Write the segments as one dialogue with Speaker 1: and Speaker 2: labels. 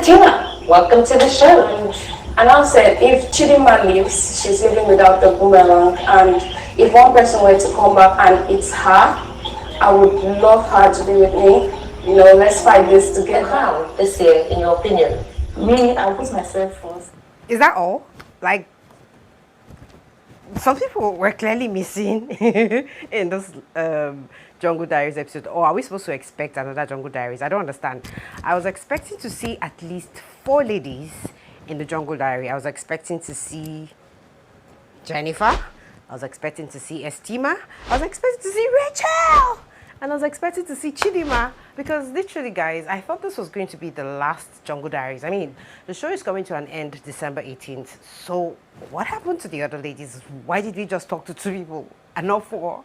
Speaker 1: Esteemer, welcome to the show. And I said, if Chidimma leaves, she's living without the boomerang. And if one person were to come back and it's her, I would love her to be with me. You know, let's fight this together.
Speaker 2: How this year, in your opinion?
Speaker 1: Me, I'll put myself first.
Speaker 3: Is that all? Like, some people were clearly missing in this Jungle Diaries episode. Or are we supposed to expect another Jungle Diaries? I don't understand. I was expecting to see at least 4 ladies in the Jungle Diary. I was expecting to see Jennifer. I was expecting to see Estima. I was expecting to see Rachael. And I was expecting to see Chidima. Because literally, guys, I thought this was going to be the last Jungle Diaries. I mean, the show is coming to an end December 18th. So what happened to the other ladies? Why did we just talk to 2 people and not 4?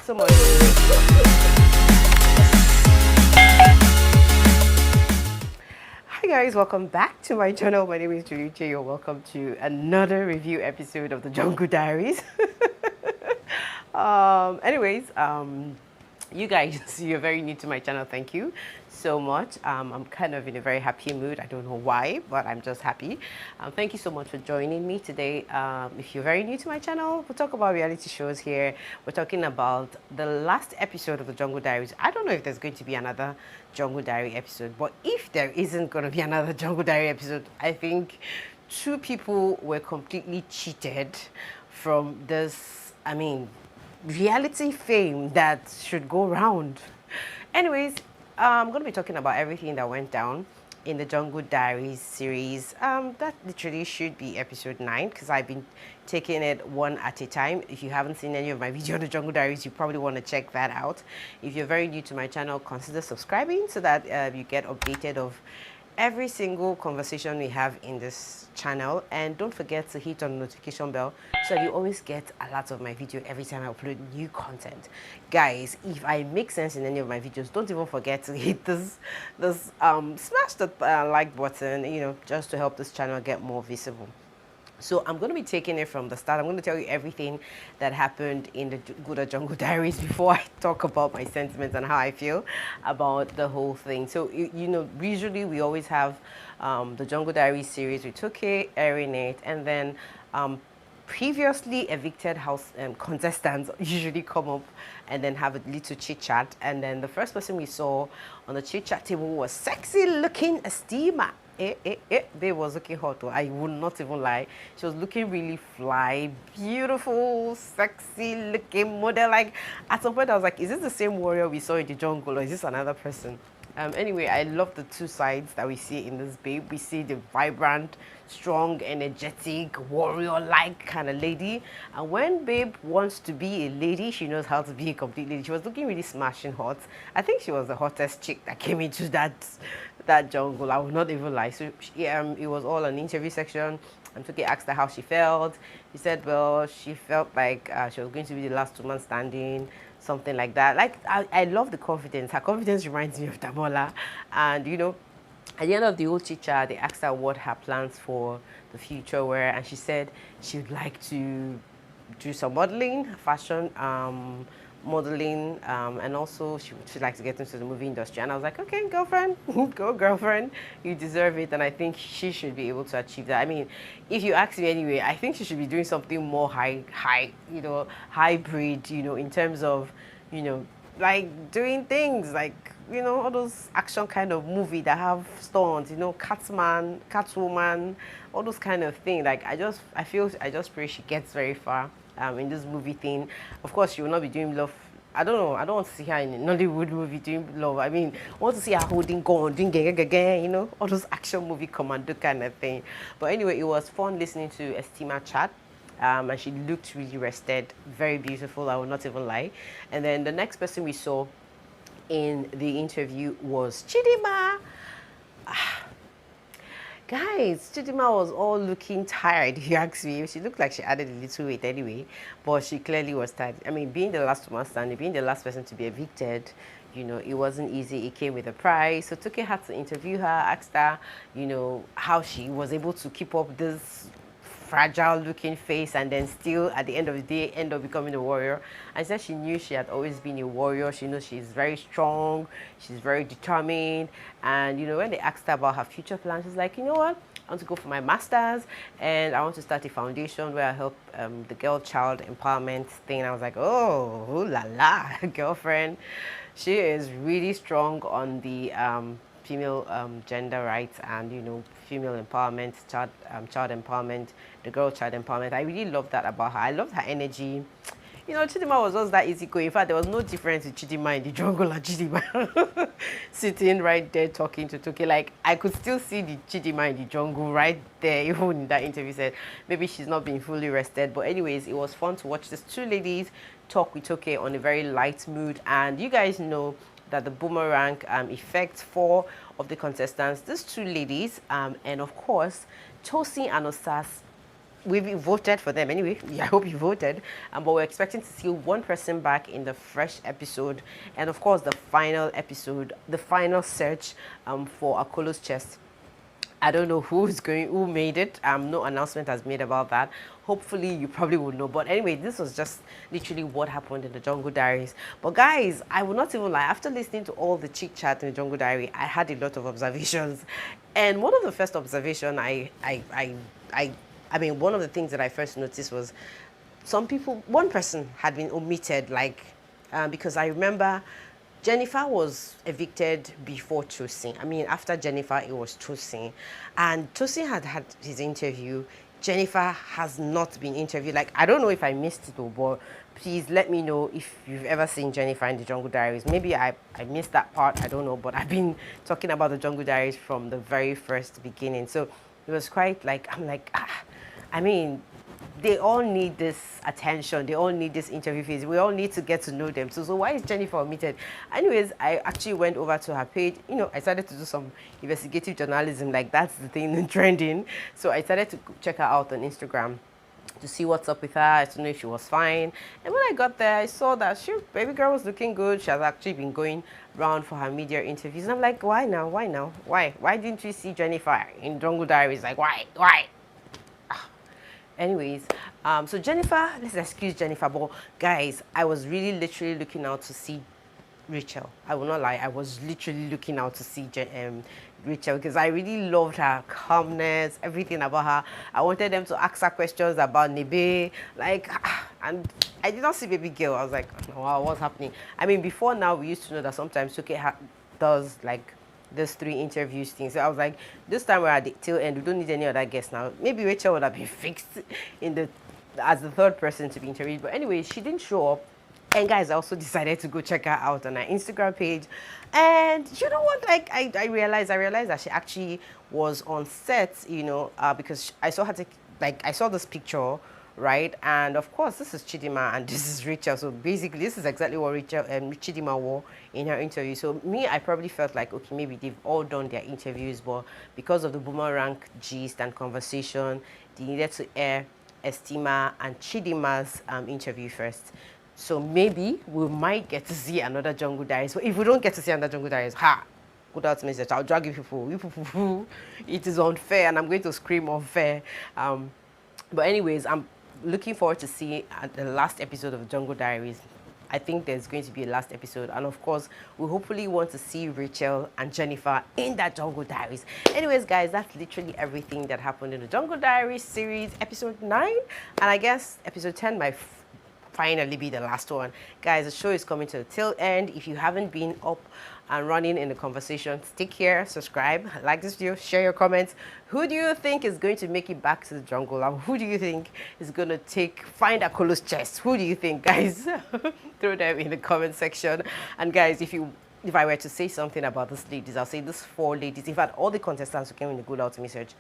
Speaker 3: So much. Hi guys, welcome back to my channel. My name is Julie Uche. You're welcome to another review episode of the Jungle Diaries. You guys, you're very new to my channel. Thank you so much. I'm kind of in a very happy mood. I don't know why, but I'm just happy. Thank you so much for joining me today. If you're very new to my channel, we'll talk about reality shows here. We're talking about the last episode of the Jungle Diaries. I don't know if there's going to be another Jungle Diary episode, but if there isn't going to be another Jungle Diary episode, I think 2 people were completely cheated from this, I mean, reality fame that should go round. Anyways, I'm going to be talking about everything that went down in the Jungle Diaries series. That literally should be episode 9 because I've been taking it one at a time. If you haven't seen any of my video on the Jungle Diaries, you probably want to check that out. If you're very new to my channel, consider subscribing so that you get updated of every single conversation we have in this channel. And don't forget to hit on the notification bell so that you always get a lot of my video every time I upload new content. Guys, if I make sense in any of my videos, don't even forget to hit this smash the like button, you know, just to help this channel get more visible. So I'm going to be taking it from the start. I'm going to tell you everything that happened in the Gulder Jungle Diaries before I talk about my sentiments and how I feel about the whole thing. So, you know, usually we always have the Jungle Diaries series with Toke, Erinate, and then previously evicted house contestants usually come up and then have a little chit chat. And then the first person we saw on the chit chat table was sexy looking Esteemer. Babe was looking hot. I would not even lie. She was looking really fly, beautiful, sexy looking model. Like at some point I was like, is this the same warrior we saw in the jungle or is this another person? Anyway, I love the 2 sides that we see in this babe. We see the vibrant, strong, energetic, warrior-like kind of lady. And when babe wants to be a lady, she knows how to be a complete lady. She was looking really smashing hot. I think she was the hottest chick that came into that jungle. I would not even lie. So it was all an interview section. And Toke asked her how she felt. She said, well, she felt like she was going to be the last woman standing, something like that. Like, I love the confidence. Her confidence reminds me of Damola. And, you know, at the end of the whole chit-chat, they asked her what her plans for the future were. And she said she would like to do some modeling, fashion, modeling, and also she'd like to get into the movie industry. And I was like, okay, girlfriend, go girlfriend, you deserve it. And I think she should be able to achieve that. I mean, if you ask me anyway, I think she should be doing something more you know, hybrid, you know, in terms of, you know, like doing things like, you know, all those action kind of movie that have stunts, you know, Catwoman, all those kind of things. Like I just pray she gets very far in this movie thing. Of course, she will not be doing love. I don't know. I don't want to see her in a Nollywood movie doing love. I mean, I want to see her holding gun, doing you know, all those action movie commando kind of thing. But anyway, it was fun listening to Estima chat. And she looked really rested, very beautiful, I will not even lie. And then the next person we saw in the interview was Chidima. Guys, Chidima was all looking tired, if you ask me. She looked like she added a little weight anyway, but she clearly was tired. I mean, being the last woman standing, being the last person to be evicted, you know, it wasn't easy. It came with a price. So Toke had to interview her, asked her, you know, how she was able to keep up this fragile looking face and then still at the end of the day end up becoming a warrior. I said she knew she had always been a warrior. She knows she's very strong, she's very determined. And you know, when they asked her about her future plans, she's like, you know what, I want to go for my master's and I want to start a foundation where I help the girl child empowerment thing. I was like, oh, ooh la la, girlfriend. She is really strong on the female gender rights and, you know, female empowerment, child empowerment, the girl child empowerment. I really love that about her. I loved her energy. You know, Chidima was just that easygoing. In fact, there was no difference with Chidima in the jungle and Chidima sitting right there talking to Toke. Like, I could still see the Chidima in the jungle right there, even in that interview said maybe she's not been fully rested. But anyways, it was fun to watch these two ladies talk with Toke on a very light mood. And you guys know that the boomerang effect 4 of the contestants, these two ladies, and of course, Tosin and Osas, we voted for them anyway. I hope you voted. But we're expecting to see one person back in the fresh episode. And of course, the final episode, the final search for Akolo's chest. I don't know who made it. No announcement has made about that. Hopefully, you probably will know. But anyway, this was just literally what happened in the Jungle Diaries. But guys, I will not even lie. After listening to all the chit chat in the Jungle Diary, I had a lot of observations. And one of the first observation I mean, one of the things that I first noticed was one person had been omitted, like, because I remember Jennifer was evicted before Tosin. I mean, after Jennifer, it was Tosin. And Tosin had had his interview. Jennifer has not been interviewed. Like, I don't know if I missed it, but please let me know if you've ever seen Jennifer in the Jungle Diaries. Maybe I missed that part, I don't know, but I've been talking about the Jungle Diaries from the very first beginning. So it was quite like, I'm like, I mean, they all need this attention. They all need this interview phase. We all need to get to know them. So why is Jennifer omitted? Anyways, I actually went over to her page. You know, I started to do some investigative journalism. Like, that's the thing trending. So I started to check her out on Instagram to see what's up with her, to know if she was fine. And when I got there, I saw that baby girl was looking good. She has actually been going around for her media interviews. And I'm like, why now? Why now? Why? Why didn't we see Jennifer in Jungle Diaries? Like, why? Why? Anyways, so Jennifer, let's excuse Jennifer, but guys, I was really literally looking out to see Rachael. I will not lie, I was literally looking out to see Rachael because I really loved her calmness, everything about her. I wanted them to ask her questions about Nebe, like, and I did not see baby girl. I was like, wow, what's happening? I mean, before now, we used to know that sometimes Toke does like those 3 interviews things. So I was like, this time we're at the tail end. We don't need any other guests now. Maybe Rachael would have been fixed as the 3rd person to be interviewed. But anyway, she didn't show up. And guys, I also decided to go check her out on her Instagram page. And you know what? Like, I realized that she actually was on set, you know, because I saw her take, like, I saw this picture, right? And of course, this is Chidima and this is Rachael. So basically, this is exactly what Rachael and Chidima wore in her interview. So me, I probably felt like, okay, maybe they've all done their interviews, but because of the boomerang gist and conversation, they needed to air Estima and Chidimma's interview first. So maybe we might get to see another Jungle Diaries. But if we don't get to see another Jungle Diaries, good out message. I'll drag you people. It is unfair, and I'm going to scream unfair. But anyways, I'm looking forward to see the last episode of Jungle Diaries. I think there's going to be a last episode. And of course, we hopefully want to see Rachael and Jennifer in that Jungle Diaries. Anyways, guys, that's literally everything that happened in the Jungle Diaries series, episode 9. And I guess episode 10 might finally be the last one. Guys, the show is coming to the tail end. If you haven't been up and running in the conversation, stick here, subscribe, like this video, share your comments. Who do you think is going to make it back to the jungle? And who do you think is going to find Akolo's chest? Who do you think, guys? Throw them in the comment section. And guys, if I were to say something about these ladies, I'll say these 4 ladies. In fact, all the contestants who came in the Good Ultimate Search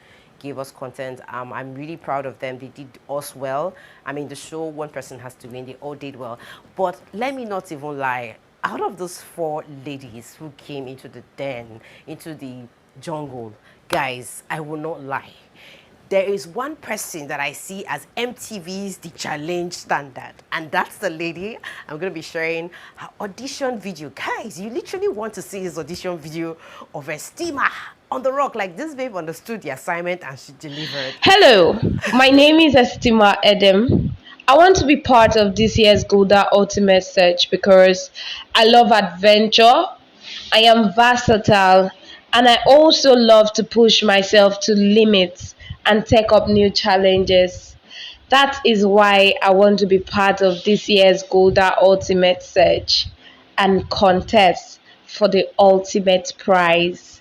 Speaker 3: gave us content. I'm really proud of them. They did us well. I mean, the show, one person has to win. They all did well. But let me not even lie. Out of those 4 ladies who came into the den, into the jungle, guys, I will not lie. There is one person that I see as MTV's The Challenge standard, and that's the lady. I'm going to be sharing her audition video. Guys, you literally want to see his audition video of Esteemer on the rock. Like, this babe understood the assignment and she delivered.
Speaker 4: Hello, my name is Esteemer Edem. I want to be part of this year's Gulder Ultimate Search because I love adventure, I am versatile, and I also love to push myself to limits and take up new challenges. That is why I want to be part of this year's Gulder Ultimate Search and contest for the ultimate prize.